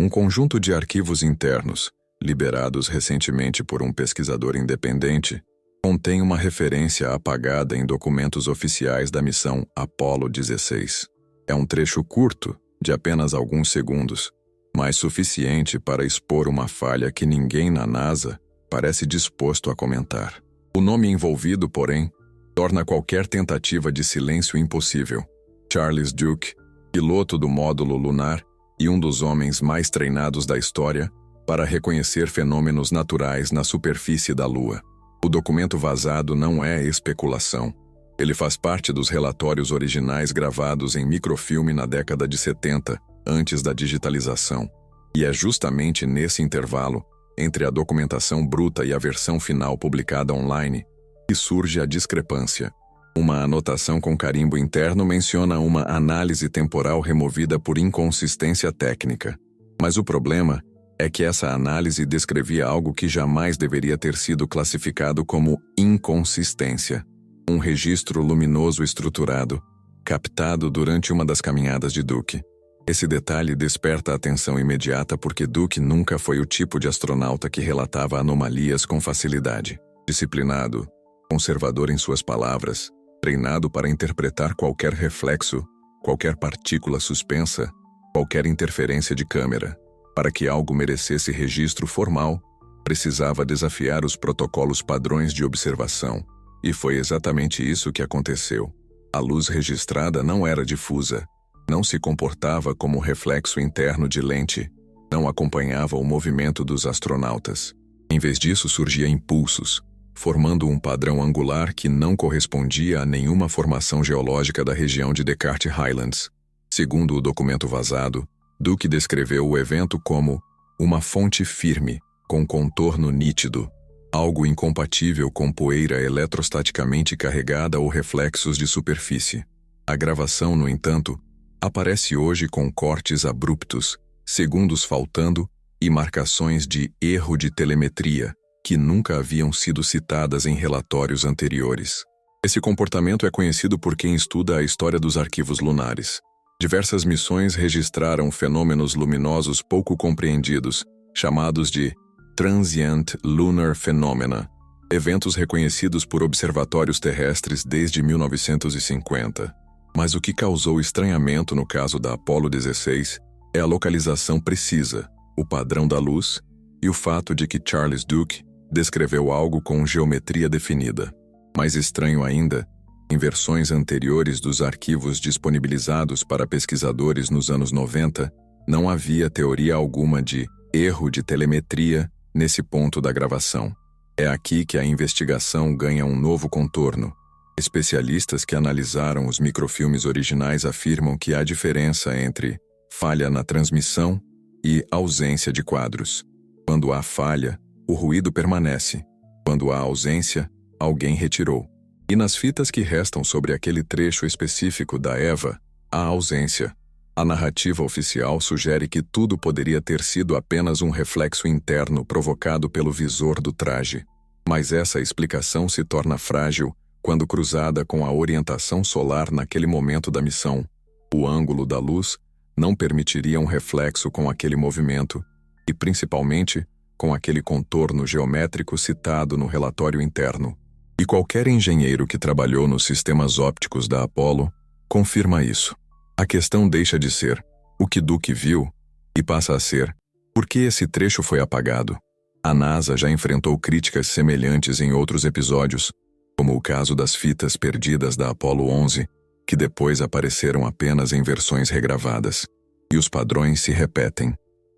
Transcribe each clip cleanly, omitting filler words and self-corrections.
Um conjunto de arquivos internos, liberados recentemente por um pesquisador independente, contém uma referência apagada em documentos oficiais da missão Apollo 16. É um trecho curto, de apenas alguns segundos, mas suficiente para expor uma falha que ninguém na NASA parece disposto a comentar. O nome envolvido, porém, torna qualquer tentativa de silêncio impossível. Charles Duke, piloto do módulo lunar e um dos homens mais treinados da história para reconhecer fenômenos naturais na superfície da Lua. O documento vazado não é especulação. Ele faz parte dos relatórios originais gravados em microfilme na década de 70, antes da digitalização. E é justamente nesse intervalo, entre a documentação bruta e a versão final publicada online, que surge a discrepância. Uma anotação com carimbo interno menciona uma análise temporal removida por inconsistência técnica. Mas o problema é que essa análise descrevia algo que jamais deveria ter sido classificado como inconsistência. Um registro luminoso estruturado, captado durante uma das caminhadas de Duke. Esse detalhe desperta a atenção imediata porque Duke nunca foi o tipo de astronauta que relatava anomalias com facilidade. Disciplinado, conservador em suas palavras, treinado para interpretar qualquer reflexo, qualquer partícula suspensa, qualquer interferência de câmera. Para que algo merecesse registro formal, precisava desafiar os protocolos padrões de observação. E foi exatamente isso que aconteceu. A luz registrada não era difusa, não se comportava como reflexo interno de lente, não acompanhava o movimento dos astronautas. Em vez disso, surgia impulsos, formando um padrão angular que não correspondia a nenhuma formação geológica da região de Descartes Highlands. Segundo o documento vazado, Duke descreveu o evento como uma fonte firme, com contorno nítido, algo incompatível com poeira eletrostaticamente carregada ou reflexos de superfície. A gravação, no entanto, aparece hoje com cortes abruptos, segundos faltando e marcações de erro de telemetria, que nunca haviam sido citadas em relatórios anteriores. Esse comportamento é conhecido por quem estuda a história dos arquivos lunares. Diversas missões registraram fenômenos luminosos pouco compreendidos, chamados de Transient Lunar Phenomena, eventos reconhecidos por observatórios terrestres desde 1950. Mas o que causou estranhamento no caso da Apollo 16 é a localização precisa, o padrão da luz e o fato de que Charles Duke descreveu algo com geometria definida. Mais estranho ainda, em versões anteriores dos arquivos disponibilizados para pesquisadores nos anos 90, não havia teoria alguma de erro de telemetria nesse ponto da gravação. É aqui que a investigação ganha um novo contorno. Especialistas que analisaram os microfilmes originais afirmam que há diferença entre falha na transmissão e ausência de quadros. Quando há falha, o ruído permanece. Quando há ausência, alguém retirou. E nas fitas que restam sobre aquele trecho específico da Eva, há ausência. A narrativa oficial sugere que tudo poderia ter sido apenas um reflexo interno provocado pelo visor do traje. Mas essa explicação se torna frágil quando cruzada com a orientação solar naquele momento da missão. O ângulo da luz não permitiria um reflexo com aquele movimento, e principalmente com aquele contorno geométrico citado no relatório interno. E qualquer engenheiro que trabalhou nos sistemas ópticos da Apollo confirma isso. A questão deixa de ser o que Duke viu e passa a ser por que esse trecho foi apagado. A NASA já enfrentou críticas semelhantes em outros episódios, como o caso das fitas perdidas da Apollo 11, que depois apareceram apenas em versões regravadas. E os padrões se repetem.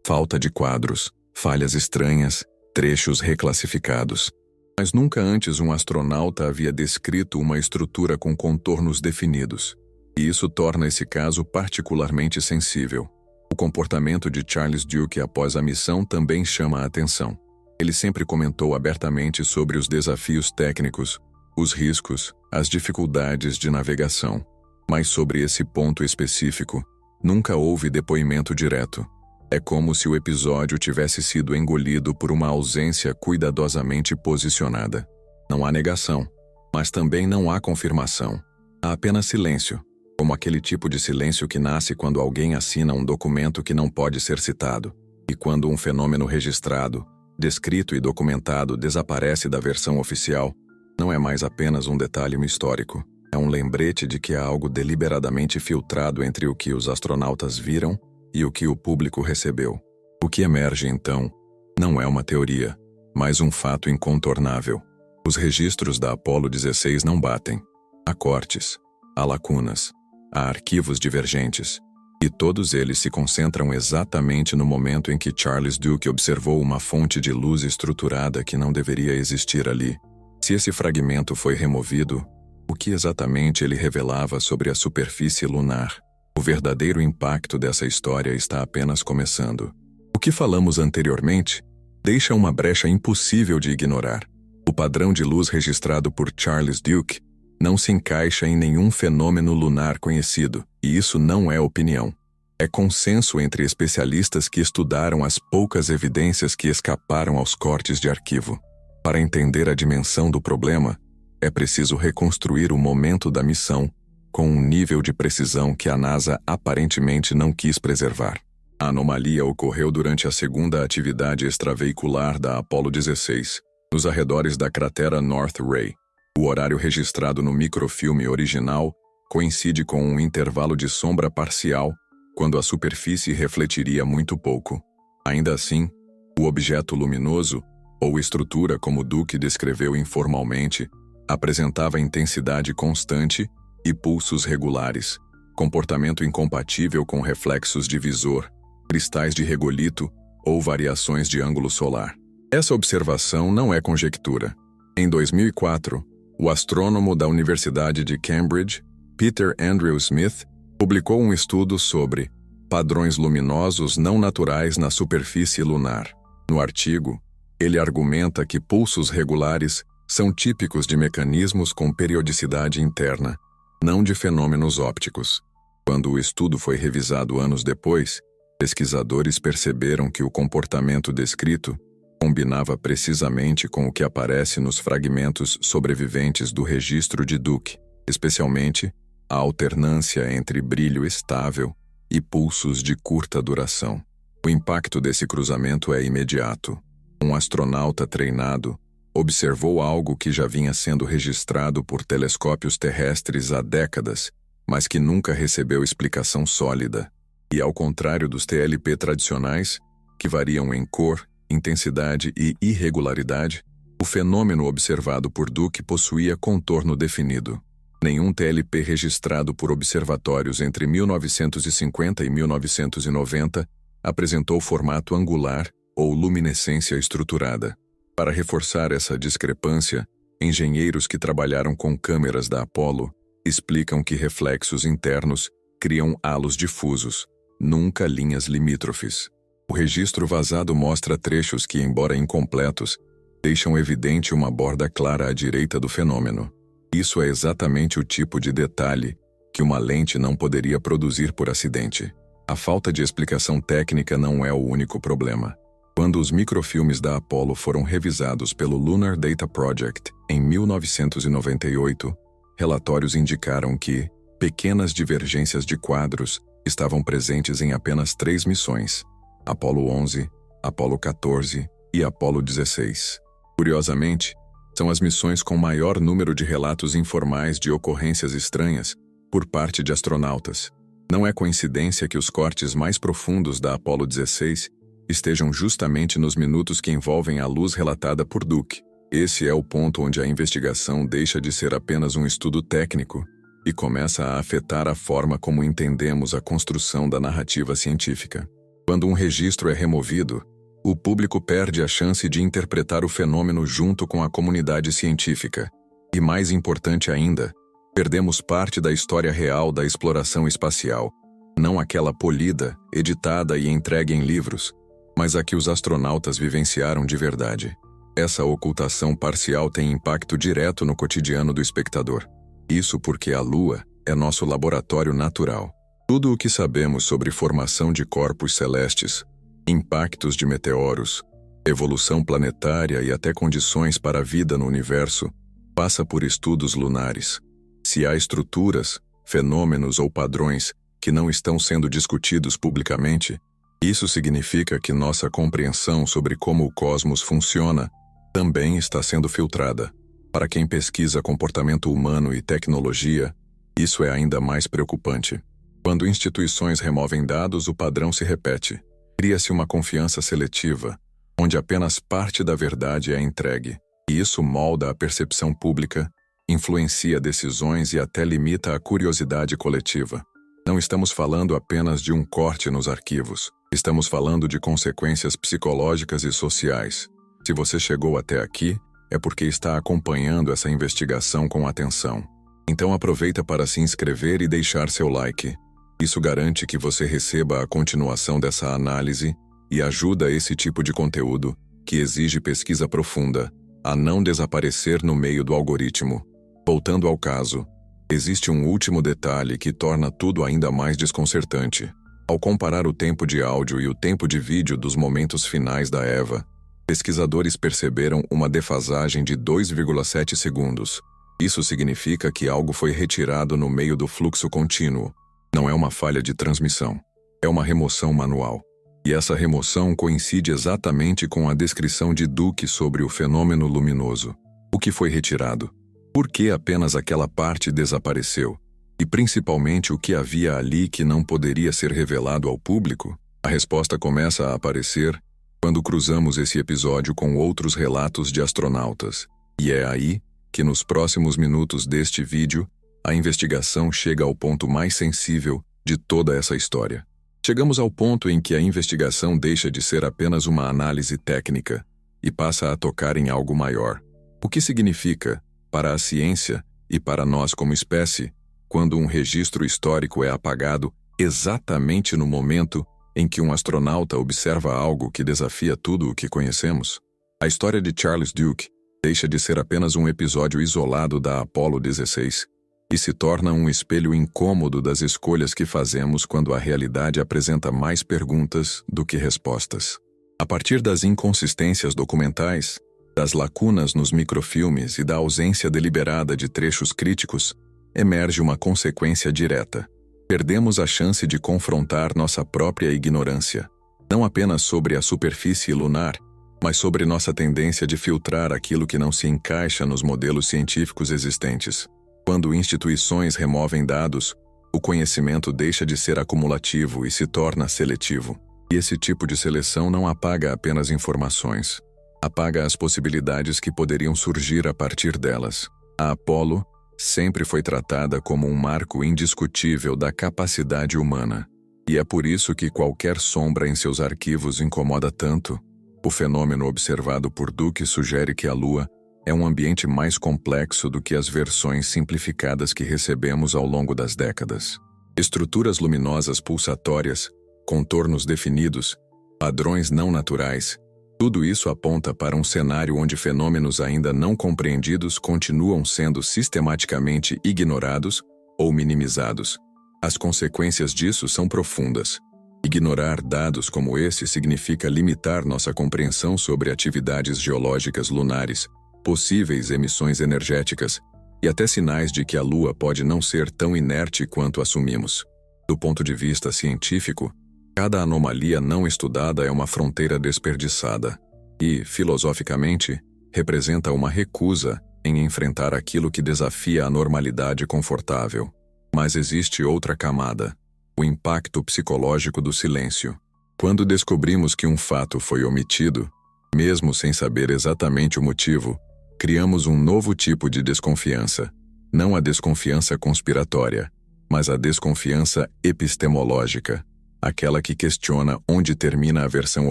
Falta de quadros, falhas estranhas, trechos reclassificados. Mas nunca antes um astronauta havia descrito uma estrutura com contornos definidos. E isso torna esse caso particularmente sensível. O comportamento de Charles Duke após a missão também chama a atenção. Ele sempre comentou abertamente sobre os desafios técnicos, os riscos, as dificuldades de navegação. Mas sobre esse ponto específico, nunca houve depoimento direto. É como se o episódio tivesse sido engolido por uma ausência cuidadosamente posicionada. Não há negação, mas também não há confirmação. Há apenas silêncio, como aquele tipo de silêncio que nasce quando alguém assina um documento que não pode ser citado. E quando um fenômeno registrado, descrito e documentado desaparece da versão oficial, não é mais apenas um detalhe histórico. É um lembrete de que há algo deliberadamente filtrado entre o que os astronautas viram e o que o público recebeu. O que emerge, então, não é uma teoria, mas um fato incontornável. Os registros da Apollo 16 não batem. Há cortes, há lacunas, há arquivos divergentes, e todos eles se concentram exatamente no momento em que Charles Duke observou uma fonte de luz estruturada que não deveria existir ali. Se esse fragmento foi removido, o que exatamente ele revelava sobre a superfície lunar? O verdadeiro impacto dessa história está apenas começando. O que falamos anteriormente deixa uma brecha impossível de ignorar. O padrão de luz registrado por Charles Duke não se encaixa em nenhum fenômeno lunar conhecido, e isso não é opinião. É consenso entre especialistas que estudaram as poucas evidências que escaparam aos cortes de arquivo. Para entender a dimensão do problema, é preciso reconstruir o momento da missão com um nível de precisão que a NASA aparentemente não quis preservar. A anomalia ocorreu durante a segunda atividade extraveicular da Apollo 16, nos arredores da cratera North Ray. O horário registrado no microfilme original coincide com um intervalo de sombra parcial, quando a superfície refletiria muito pouco. Ainda assim, o objeto luminoso, ou estrutura como Duke descreveu informalmente, apresentava intensidade constante e pulsos regulares, comportamento incompatível com reflexos de visor, cristais de regolito ou variações de ângulo solar. Essa observação não é conjectura. Em 2004, o astrônomo da Universidade de Cambridge, Peter Andrew Smith, publicou um estudo sobre padrões luminosos não naturais na superfície lunar. No artigo, ele argumenta que pulsos regulares são típicos de mecanismos com periodicidade interna, não de fenômenos ópticos. Quando o estudo foi revisado anos depois, pesquisadores perceberam que o comportamento descrito combinava precisamente com o que aparece nos fragmentos sobreviventes do registro de Duke, especialmente a alternância entre brilho estável e pulsos de curta duração. O impacto desse cruzamento é imediato. Um astronauta treinado observou algo que já vinha sendo registrado por telescópios terrestres há décadas, mas que nunca recebeu explicação sólida. E ao contrário dos TLP tradicionais, que variam em cor, intensidade e irregularidade, o fenômeno observado por Duke possuía contorno definido. Nenhum TLP registrado por observatórios entre 1950 e 1990 apresentou formato angular ou luminescência estruturada. Para reforçar essa discrepância, engenheiros que trabalharam com câmeras da Apollo explicam que reflexos internos criam halos difusos, nunca linhas limítrofes. O registro vazado mostra trechos que, embora incompletos, deixam evidente uma borda clara à direita do fenômeno. Isso é exatamente o tipo de detalhe que uma lente não poderia produzir por acidente. A falta de explicação técnica não é o único problema. Quando os microfilmes da Apollo foram revisados pelo Lunar Data Project em 1998, relatórios indicaram que pequenas divergências de quadros estavam presentes em apenas 3 missões: Apollo 11, Apollo 14 e Apollo 16. Curiosamente, são as missões com maior número de relatos informais de ocorrências estranhas por parte de astronautas. Não é coincidência que os cortes mais profundos da Apollo 16 estejam justamente nos minutos que envolvem a luz relatada por Duke. Esse é o ponto onde a investigação deixa de ser apenas um estudo técnico e começa a afetar a forma como entendemos a construção da narrativa científica. Quando um registro é removido, o público perde a chance de interpretar o fenômeno junto com a comunidade científica. E mais importante ainda, perdemos parte da história real da exploração espacial, não aquela polida, editada e entregue em livros, mas a que os astronautas vivenciaram de verdade. Essa ocultação parcial tem impacto direto no cotidiano do espectador. Isso porque a Lua é nosso laboratório natural. Tudo o que sabemos sobre formação de corpos celestes, impactos de meteoros, evolução planetária e até condições para a vida no universo, passa por estudos lunares. Se há estruturas, fenômenos ou padrões que não estão sendo discutidos publicamente, Isso significa que nossa compreensão sobre como o cosmos funciona também está sendo filtrada. Para quem pesquisa comportamento humano e tecnologia, isso é ainda mais preocupante. Quando instituições removem dados, o padrão se repete. Cria-se uma confiança seletiva, onde apenas parte da verdade é entregue. E isso molda a percepção pública, influencia decisões e até limita a curiosidade coletiva. Não estamos falando apenas de um corte nos arquivos. Estamos falando de consequências psicológicas e sociais. Se você chegou até aqui, é porque está acompanhando essa investigação com atenção. Então aproveita para se inscrever e deixar seu like. Isso garante que você receba a continuação dessa análise e ajuda esse tipo de conteúdo, que exige pesquisa profunda, a não desaparecer no meio do algoritmo. Voltando ao caso, existe um último detalhe que torna tudo ainda mais desconcertante. Ao comparar o tempo de áudio e o tempo de vídeo dos momentos finais da Eva, pesquisadores perceberam uma defasagem de 2,7 segundos. Isso significa que algo foi retirado no meio do fluxo contínuo. Não é uma falha de transmissão, é uma remoção manual. E essa remoção coincide exatamente com a descrição de Duke sobre o fenômeno luminoso. O que foi retirado? Por que apenas aquela parte desapareceu? E principalmente o que havia ali que não poderia ser revelado ao público? A resposta começa a aparecer quando cruzamos esse episódio com outros relatos de astronautas. E é aí que nos próximos minutos deste vídeo, a investigação chega ao ponto mais sensível de toda essa história. Chegamos ao ponto em que a investigação deixa de ser apenas uma análise técnica e passa a tocar em algo maior. O que significa, para a ciência e para nós como espécie, quando um registro histórico é apagado exatamente no momento em que um astronauta observa algo que desafia tudo o que conhecemos? A história de Charles Duke deixa de ser apenas um episódio isolado da Apollo 16 e se torna um espelho incômodo das escolhas que fazemos quando a realidade apresenta mais perguntas do que respostas. A partir das inconsistências documentais, das lacunas nos microfilmes e da ausência deliberada de trechos críticos, emerge uma consequência direta. Perdemos a chance de confrontar nossa própria ignorância, não apenas sobre a superfície lunar, mas sobre nossa tendência de filtrar aquilo que não se encaixa nos modelos científicos existentes. Quando instituições removem dados, o conhecimento deixa de ser acumulativo e se torna seletivo. E esse tipo de seleção não apaga apenas informações, apaga as possibilidades que poderiam surgir a partir delas. A Apollo sempre foi tratada como um marco indiscutível da capacidade humana. E é por isso que qualquer sombra em seus arquivos incomoda tanto. O fenômeno observado por Duke sugere que a Lua é um ambiente mais complexo do que as versões simplificadas que recebemos ao longo das décadas. Estruturas luminosas pulsatórias, contornos definidos, padrões não naturais, tudo isso aponta para um cenário onde fenômenos ainda não compreendidos continuam sendo sistematicamente ignorados ou minimizados. As consequências disso são profundas. Ignorar dados como esse significa limitar nossa compreensão sobre atividades geológicas lunares, possíveis emissões energéticas e até sinais de que a Lua pode não ser tão inerte quanto assumimos. Do ponto de vista científico, cada anomalia não estudada é uma fronteira desperdiçada e, filosoficamente, representa uma recusa em enfrentar aquilo que desafia a normalidade confortável. Mas existe outra camada: o impacto psicológico do silêncio. Quando descobrimos que um fato foi omitido, mesmo sem saber exatamente o motivo, criamos um novo tipo de desconfiança. Não a desconfiança conspiratória, mas a desconfiança epistemológica, aquela que questiona onde termina a versão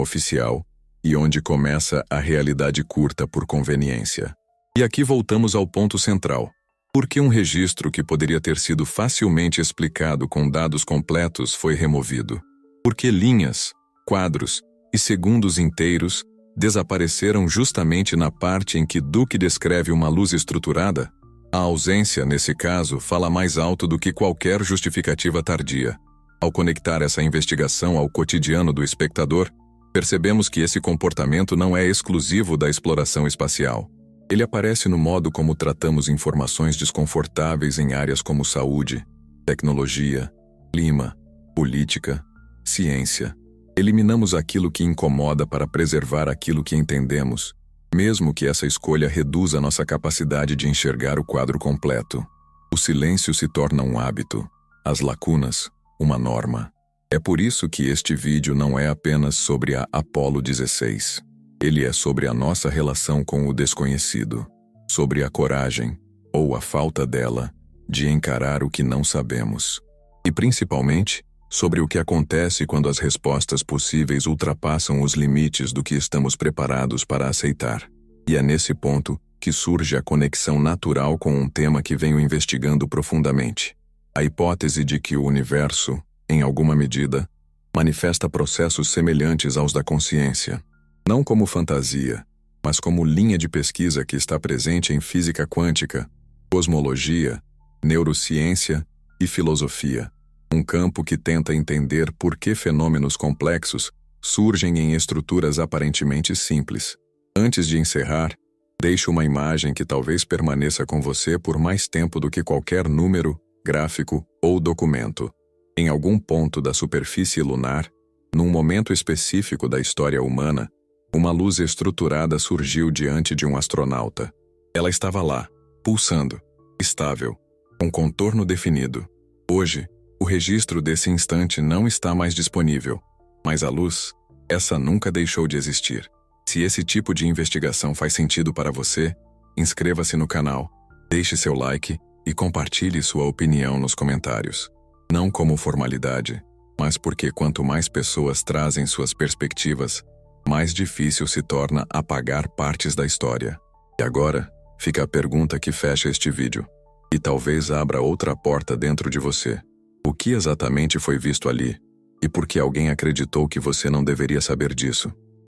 oficial e onde começa a realidade curta por conveniência. E aqui voltamos ao ponto central. Por que um registro que poderia ter sido facilmente explicado com dados completos foi removido? Por que linhas, quadros e segundos inteiros desapareceram justamente na parte em que Duke descreve uma luz estruturada? A ausência, nesse caso, fala mais alto do que qualquer justificativa tardia. Ao conectar essa investigação ao cotidiano do espectador, percebemos que esse comportamento não é exclusivo da exploração espacial. Ele aparece no modo como tratamos informações desconfortáveis em áreas como saúde, tecnologia, clima, política, ciência. Eliminamos aquilo que incomoda para preservar aquilo que entendemos, mesmo que essa escolha reduza nossa capacidade de enxergar o quadro completo. O silêncio se torna um hábito, as lacunas, uma norma. É por isso que este vídeo não é apenas sobre a Apollo 16. Ele é sobre a nossa relação com o desconhecido, sobre a coragem, ou a falta dela, de encarar o que não sabemos. E principalmente, sobre o que acontece quando as respostas possíveis ultrapassam os limites do que estamos preparados para aceitar. E é nesse ponto que surge a conexão natural com um tema que venho investigando profundamente: a hipótese de que o universo, em alguma medida, manifesta processos semelhantes aos da consciência, não como fantasia, mas como linha de pesquisa que está presente em física quântica, cosmologia, neurociência e filosofia. Um campo que tenta entender por que fenômenos complexos surgem em estruturas aparentemente simples. Antes de encerrar, deixo uma imagem que talvez permaneça com você por mais tempo do que qualquer número, gráfico ou documento. Em algum ponto da superfície lunar, num momento específico da história humana, uma luz estruturada surgiu diante de um astronauta. Ela estava lá, pulsando, estável, com contorno definido. Hoje, o registro desse instante não está mais disponível, mas a luz, essa nunca deixou de existir. Se esse tipo de investigação faz sentido para você, inscreva-se no canal, deixe seu like e compartilhe sua opinião nos comentários. Não como formalidade, mas porque quanto mais pessoas trazem suas perspectivas, mais difícil se torna apagar partes da história. E agora, fica a pergunta que fecha este vídeo, e talvez abra outra porta dentro de você. O que exatamente foi visto ali? E por que alguém acreditou que você não deveria saber disso?